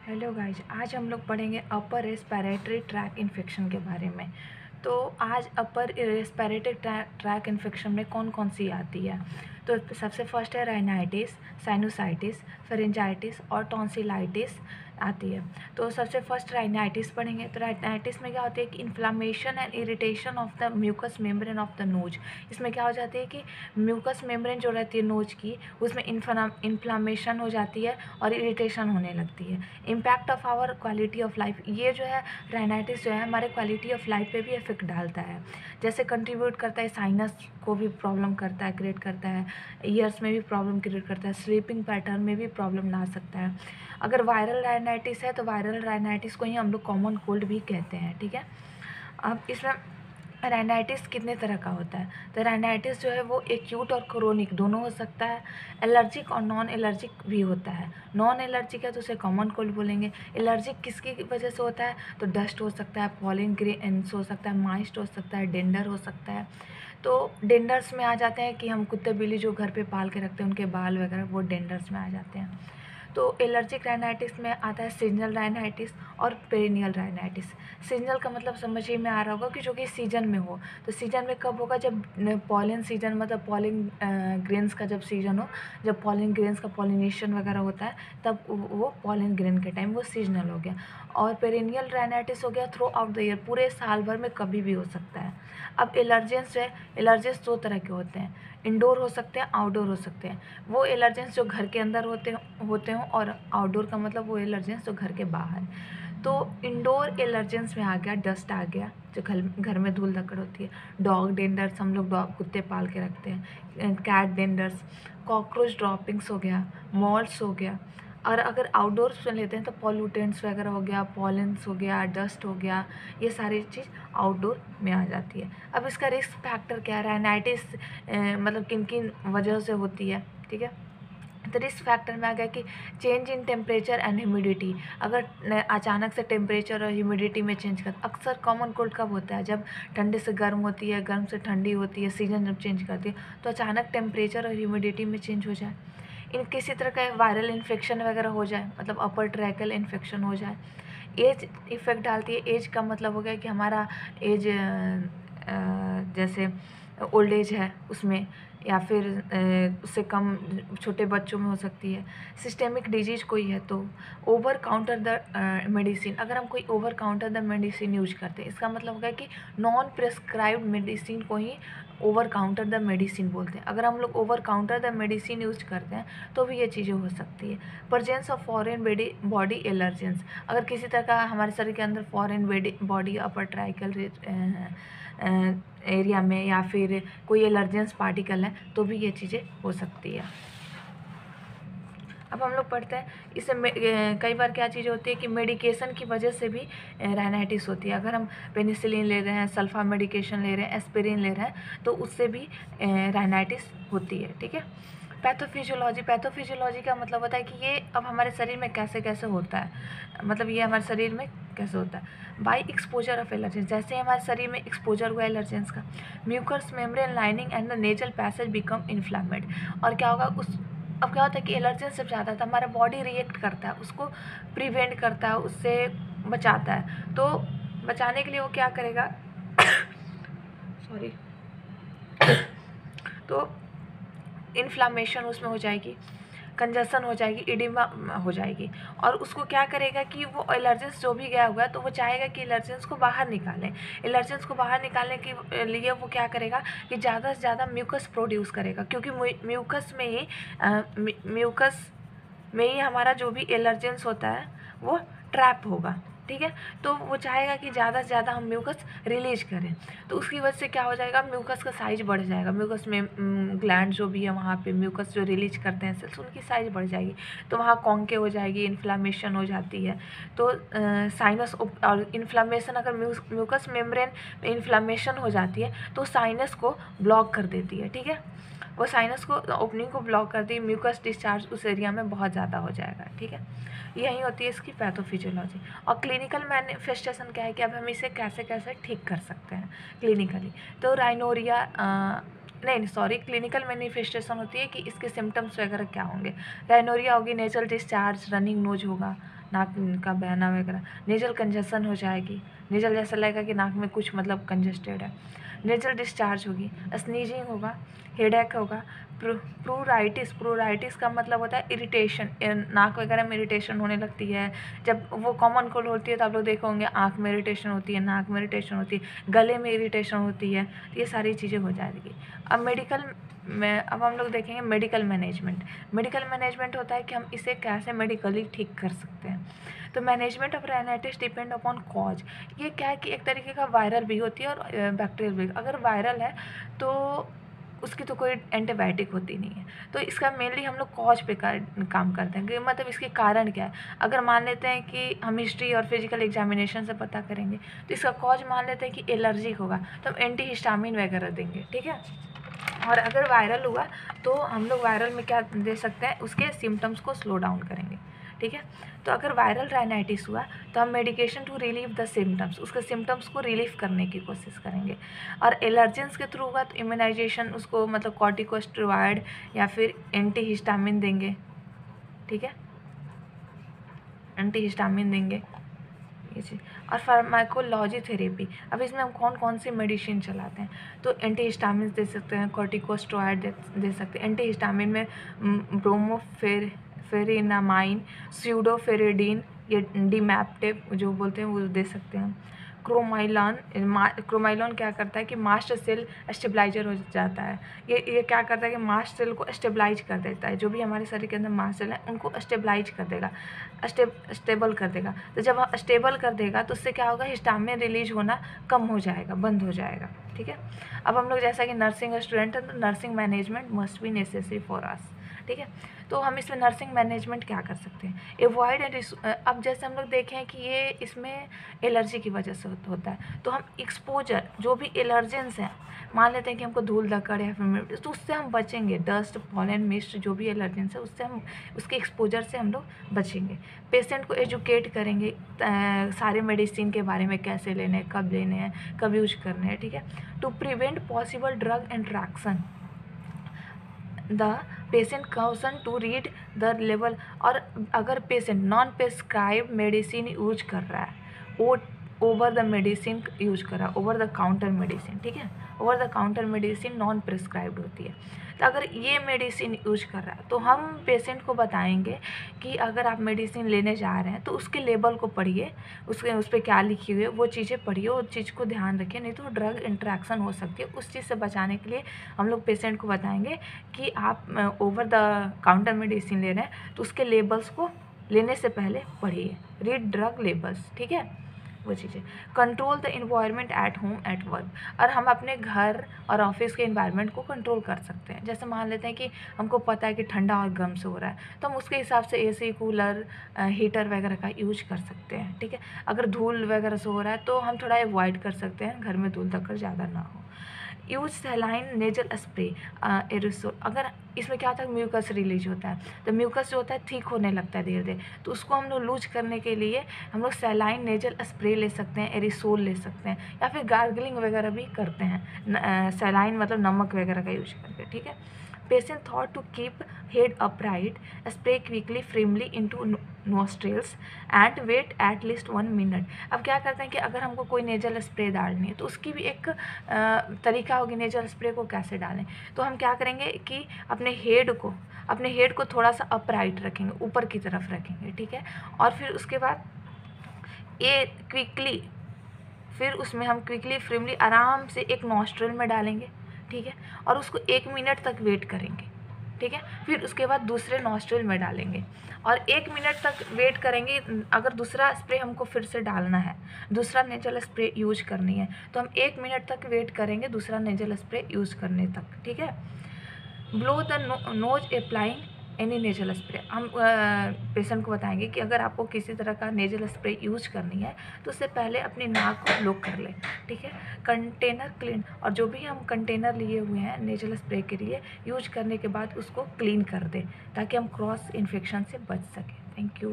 Hello guys, आज हम लोग पढ़ेंगे अपर रेस्पिरेटरी ट्रैक इन्फेक्शन के बारे में। तो आज अपर रेस्पिरेटरी ट्रैक इन्फेक्शन में कौन कौन सी आती है। तो सबसे फर्स्ट है राइनाइटिस, साइनोसाइटिस, फेरेंजाइटिस और टॉन्सिलाइटिस आती है। तो सबसे फर्स्ट राइनाइटिस पढ़ेंगे। तो राइनाइटिस में क्या होती है कि inflammation and irritation of the mucous membrane of the nose. इसमें क्या हो जाती है कि म्यूकस मेम्ब्रेन जो रहती है नोज की, उसमें इन्फ्लामेशन हो जाती है और इरिटेशन होने लगती है। Impact of our quality of life, ये जो है राइनाइटिस जो है हमारे क्वालिटी ऑफ लाइफ पे भी इफेक्ट डालता है। जैसे कंट्रीब्यूट करता है, साइनस को भी प्रॉब्लम करता है, क्रिएट करता है, ईयर्स में भी प्रॉब्लम क्रिएट करता है, स्लीपिंग पैटर्न में भी प्रॉब्लम ला सकता है। अगर वायरल राइनाइटिस है तो वायरल राइनाइटिस को ही हम लोग कॉमन कोल्ड भी कहते हैं, ठीक है। अब इसमें राइनाइटिस कितने तरह का होता है। तो राइनाइटिस जो है वो एक्यूट और क्रोनिक दोनों हो सकता है। एलर्जिक और नॉन एलर्जिक भी होता है। नॉन एलर्जिक है तो उसे कॉमन कोल्ड बोलेंगे। एलर्जिक किसकी वजह से होता है, तो डस्ट हो सकता है, पॉलन ग्रेन्स हो सकता है, माइस्ट हो सकता है, डेंडर हो सकता है। तो डेंडर्स में आ जाते हैं कि हम कुत्ते बिल्ली जो घर पे पाल के रखते हैं उनके बाल वगैरह, वो डेंडर्स में आ जाते हैं। तो एलर्जिक राइनाइटिस में आता है सीजनल राइनाइटिस और पेरिनियल राइनाइटिस। सीजनल का मतलब समझिए में आ रहा होगा कि जो कि सीजन में हो। तो सीजन में कब होगा, जब पॉलन सीजन, मतलब पॉलन ग्रेन्स का जब सीजन हो, जब पॉलन ग्रेन्स का पॉलिनेशन वगैरह होता है, तब वो पॉलन ग्रेन के टाइम वो सीजनल हो गया। और पेरिनियल राइनाइटिस हो गया थ्रू आउट द ईयर, पूरे साल भर में कभी भी हो सकता है। अब एलर्जेंस है, एलर्जेंस दो तरह के होते हैं, इंडोर हो सकते हैं, आउटडोर हो सकते हैं। वो एलर्जेंस जो घर के अंदर होते हों, और आउटडोर का मतलब वो एलर्जेंस जो घर के बाहर। तो इंडोर एलर्जेंस में आ गया, डस्ट आ गया, जो घर में धूल धक्कड़ होती है। डॉग डेंडर्स, हम लोग डॉग कुत्ते पाल के रखते हैं, कैट डेंडर्स। कॉकरोच ड्रॉपिंग्स हो गया, मॉल्ट्स हो गया। और अगर आउटडोर्स में लेते हैं तो पॉल्यूटेंट्स वगैरह हो गया, पॉलेंस हो गया, डस्ट हो गया, ये सारी चीज़ आउटडोर में आ जाती है। अब इसका रिस्क फैक्टर क्या है, राइनाइटिस मतलब किन किन वजह से होती है, ठीक है। तो रिस्क फैक्टर में आ गया कि change in temperature and humidity. अगर अचानक से टेम्परेचर और ह्यूमिडिटी में चेंज कर, अक्सर कॉमन कोल्ड कब होता है, जब ठंडे से गर्म होती है, गर्म से ठंडी होती है, सीजन जब चेंज करती है, तो अचानक टेम्परेचर और ह्यूमिडिटी में चेंज हो जाए। इन किसी तरह का वायरल इन्फेक्शन वगैरह हो जाए, मतलब अपर ट्रैकल इन्फेक्शन हो जाए। एज इफ़ेक्ट डालती है। एज का मतलब हो गया कि हमारा एज जैसे ओल्ड एज है उसमें, या फिर उससे कम छोटे बच्चों में हो सकती है। सिस्टेमिक डिजीज कोई है तो ओवर काउंटर द मेडिसिन, अगर हम कोई over counter the medicine use करते हैं, इसका मतलब होगा कि नॉन प्रिस्क्राइब्ड मेडिसिन को ही ओवर काउंटर द मेडिसिन बोलते हैं। अगर हम लोग over counter the medicine use करते हैं तो भी ये चीज़ें हो सकती है। Presence of foreign body allergens, अगर किसी तरह का हमारे शरीर के अंदर फॉरेन बॉडी अपर ट्राइकल एरिया में, या फिर कोई एलर्जेंस पार्टिकल है, तो भी ये चीज़ें हो सकती है। अब हम लोग पढ़ते हैं इससे कई बार क्या चीज़ होती है कि मेडिकेशन की वजह से भी राइनाइटिस होती है। अगर हम पेनिसिलिन ले रहे हैं, सल्फा मेडिकेशन ले रहे हैं, एस्पिरिन ले रहे हैं, तो उससे भी राइनाइटिस होती है, ठीक है। पैथोफिजियोलॉजी, पैथोफिजियोलॉजी का मतलब होता है कि ये अब हमारे शरीर में कैसे कैसे होता है, मतलब ये हमारे शरीर में कैसे होता है। बाई एक्सपोजर ऑफ एलर्जेंस, जैसे हमारे शरीर में एक्सपोजर हुआ एलर्जेंस का, mucous membrane lining and the nasal passage become inflamed. और क्या होगा उस, अब क्या होता है कि एलर्जेंस जब ज़्यादा था, हमारा बॉडी रिएक्ट करता है, उसको प्रिवेंट करता है, उससे बचाता है। तो बचाने के लिए वो क्या करेगा सॉरी तो इन्फ्लामेशन उसमें हो जाएगी, कंजशन हो जाएगी, इडिमा हो जाएगी, और उसको क्या करेगा कि वो एलर्जेंस जो भी गया हुआ है तो वो चाहेगा कि एलर्जेंस को बाहर निकालें। एलर्जेंस को बाहर निकालने के लिए वो क्या करेगा कि ज़्यादा से ज़्यादा म्यूकस प्रोड्यूस करेगा, क्योंकि म्यूकस में ही हमारा जो भी एलर्जेंस होता है वो ट्रैप होगा, ठीक है। तो वो चाहेगा कि ज़्यादा से ज़्यादा हम म्यूकस रिलीज करें, तो उसकी वजह से क्या हो जाएगा, म्यूकस का साइज बढ़ जाएगा। म्यूकस में ग्लैंड जो भी है वहाँ पे म्यूकस जो रिलीज करते हैं सेल्स, उनकी साइज बढ़ जाएगी, तो वहाँ कॉन्के हो जाएगी, इन्फ्लामेशन हो जाती है। तो साइनस और इन्फ्लामेशन, अगर म्यूकस मेम्ब्रेन में इन्फ्लामेशन हो जाती है तो साइनस को ब्लॉक कर देती है, ठीक है। वो साइनस को ओपनिंग को ब्लॉक कर दी, म्यूकस डिस्चार्ज उस एरिया में बहुत ज़्यादा हो जाएगा, ठीक है। यही होती है इसकी पैथोफिजियोलॉजी। और क्लिनिकल मैनिफेस्टेशन क्या है कि अब हम इसे कैसे कैसे ठीक कर सकते हैं क्लिनिकली। तो राइनोरिया नहीं सॉरी, क्लिनिकल मैनिफेस्टेशन होती है कि इसके सिम्टम्स वगैरह क्या होंगे। राइनोरिया होगी, नेचुरल डिस्चार्ज, रनिंग नोज होगा, नाक का बहना वगैरह, नेजल कंजेशन हो जाएगी, नेजल जैसा लगेगा कि नाक में कुछ मतलब कंजेस्टेड है, नेजल डिस्चार्ज होगी, स्नीजिंग होगा, हेडेक होगा, प्रूराइटिस का मतलब होता है इरिटेशन, नाक वगैरह में इरिटेशन होने लगती है। जब वो कॉमन कोल्ड होती है तो आप लोग देखे होंगे आँख में इरिटेशन होती है, नाक में इरिटेशन होती है, गले में इरिटेशन होती है, तो ये सारी चीज़ें हो जाएगी। अब मेडिकल में अब हम लोग देखेंगे मेडिकल मैनेजमेंट। मेडिकल मैनेजमेंट होता है कि हम इसे कैसे मेडिकली ठीक कर सकते हैं। तो management of rhinitis depend upon cos. ये क्या है कि एक तरीके का वायरल भी होती है और बैक्टीरियल भी। अगर वायरल है तो उसकी तो कोई एंटीबायोटिक होती नहीं है, तो इसका मेनली हम लोग कॉज पे काम करते हैं कि मतलब इसके कारण क्या है। अगर मान लेते हैं कि हम हिस्ट्री और फिजिकल एग्जामिनेशन से पता करेंगे तो इसका कॉज मान लेते हैं कि एलर्जिक होगा तो हम एंटी हिस्टामिन वगैरह देंगे, ठीक है। और अगर वायरल हुआ तो हम लोग वायरल में क्या दे सकते हैं, उसके सिम्टम्स को स्लो डाउन करेंगे, ठीक है। तो अगर वायरल राइनाइटिस हुआ तो हम medication to relieve the symptoms, उसके सिम्टम्स को रिलीव करने की कोशिश करेंगे। और एलर्जेंस के थ्रू हुआ तो इम्यूनाइजेशन, उसको मतलब कॉर्टिकोस्टेरॉइड या फिर एंटी हिस्टामिन देंगे, ठीक है, एंटी हिस्टामिन देंगे ये चीज़। और फार्माकोलॉजी थेरेपी, अब इसमें हम कौन कौन सी मेडिसिन चलाते हैं, तो एंटी हिस्टामिन दे सकते हैं, कॉर्टिकोस्टेरॉइड दे सकते हैं। एंटी हिस्टामिन में ब्रोमोफेरिनामाइन, स्यूडोफेरिडीन, ये डिमैप्टिव जो बोलते हैं वो दे सकते हैं। क्रोमाइलॉन क्या करता है कि मास्ट सेल स्टेबलाइजर हो जाता है। ये क्या करता है कि मास्ट सेल को स्टेबलाइज कर देता है, जो भी हमारे शरीर के अंदर मास्ट सेल है उनको स्टेबलाइज कर देगा, स्टेबल कर देगा। तो जब स्टेबल कर देगा तो उससे क्या होगा, हिस्टामिन रिलीज होना कम हो जाएगा, बंद हो जाएगा, ठीक है। अब हम लोग जैसा कि नर्सिंग स्टूडेंट हैं तो nursing management must be necessary for us, ठीक है। तो हम इसमें नर्सिंग मैनेजमेंट क्या कर सकते हैं, एवॉइड एंड अब जैसे हम लोग देखें कि ये इसमें एलर्जी की वजह से होता है, तो हम एक्सपोजर जो भी एलर्जेंस हैं, मान लेते हैं कि हमको धूल धक्कड़ या फिर तो उससे हम बचेंगे, डस्ट पॉलन मिस्ट जो भी एलर्जेंस है उससे हम उसके एक्सपोजर से हम लोग बचेंगे। पेशेंट को एजुकेट करेंगे सारे मेडिसिन के बारे में, कैसे लेने हैं, कब लेने हैं, कब यूज करने हैं, ठीक है। To prevent possible drug interaction the patient caution to read the लेवल। और अगर patient non prescribe medicine use कर रहा है, वो ओवर द मेडिसिन यूज कर रहा है, ओवर द काउंटर मेडिसिन, ठीक है, over the counter medicine non prescribed होती है। तो अगर ये मेडिसिन यूज कर रहा है तो हम पेशेंट को बताएंगे कि अगर आप मेडिसिन लेने जा रहे हैं तो उसके लेबल को पढ़िए, उसके उस पर क्या लिखी हुई है वो चीज़ें पढ़िए, उस चीज़ को ध्यान रखिए, नहीं तो ड्रग इंट्रैक्शन हो सकती है। उस चीज़ से बचाने के लिए हम लोग पेशेंट को बताएंगे कि आप ओवर द काउंटर मेडिसिन ले रहे हैं तो उसके लेबल्स को लेने से पहले पढ़िए, रीड ड्रग लेबल्स, ठीक है, वो चीज़ें। Control the environment at home at work, और हम अपने घर और ऑफिस के इन्वायरमेंट को कंट्रोल कर सकते हैं। जैसे मान लेते हैं कि हमको पता है कि ठंडा और गर्म से हो रहा है तो हम उसके हिसाब से एसी, कूलर, हीटर वगैरह का यूज कर सकते हैं, ठीक है। अगर धूल वगैरह से हो रहा है तो हम थोड़ा अवॉइड कर सकते हैं, घर में धूल धक्कड़ ज़्यादा ना हो। Use saline nasal spray aerosol, अगर इसमें क्या होता है म्यूकस रिलीज होता है, तो म्यूकस जो होता है ठीक होने लगता है धीरे धीरे, तो उसको हम लोग लूज करने के लिए हम लोग सैलाइन नेजल स्प्रे ले सकते हैं, एरिसोल ले सकते हैं, या फिर गार्गलिंग वगैरह भी करते हैं, सैलाइन मतलब नमक वगैरह का यूज करके, ठीक है। Patient thought to keep head upright, spray quickly firmly into nostrils and wait at least 1 minute. अब क्या करते हैं कि अगर हमको कोई नेजल स्प्रे डालनी है तो उसकी भी एक तरीका होगी, नेजल स्प्रे को कैसे डालें। तो हम क्या करेंगे कि अपने हेड को थोड़ा सा अपराइट रखेंगे, ऊपर की तरफ रखेंगे, ठीक है। और फिर उसके बाद ये क्विकली, फिर उसमें हम क्विकली फ्रेमली आराम से एक नॉस्ट्रिल में डालेंगे, ठीक है, और उसको 1 मिनट तक वेट करेंगे, ठीक है। फिर उसके बाद दूसरे नॉस्ट्रिल में डालेंगे और 1 मिनट तक वेट करेंगे। अगर दूसरा स्प्रे हमको फिर से डालना है, दूसरा नेजल स्प्रे यूज करनी है, तो हम 1 मिनट तक वेट करेंगे दूसरा नेजल स्प्रे यूज करने तक, ठीक है। Blow the nose applying any nasal spray, हम पेशेंट को बताएंगे कि अगर आपको किसी तरह का नेजल स्प्रे यूज करनी है तो उससे पहले अपनी नाक को ब्लो कर लें, ठीक है। कंटेनर क्लीन, और जो भी हम कंटेनर लिए हुए हैं नेजल स्प्रे के लिए यूज करने के बाद उसको क्लीन कर दें ताकि हम क्रॉस इन्फेक्शन से बच सकें। Thank you.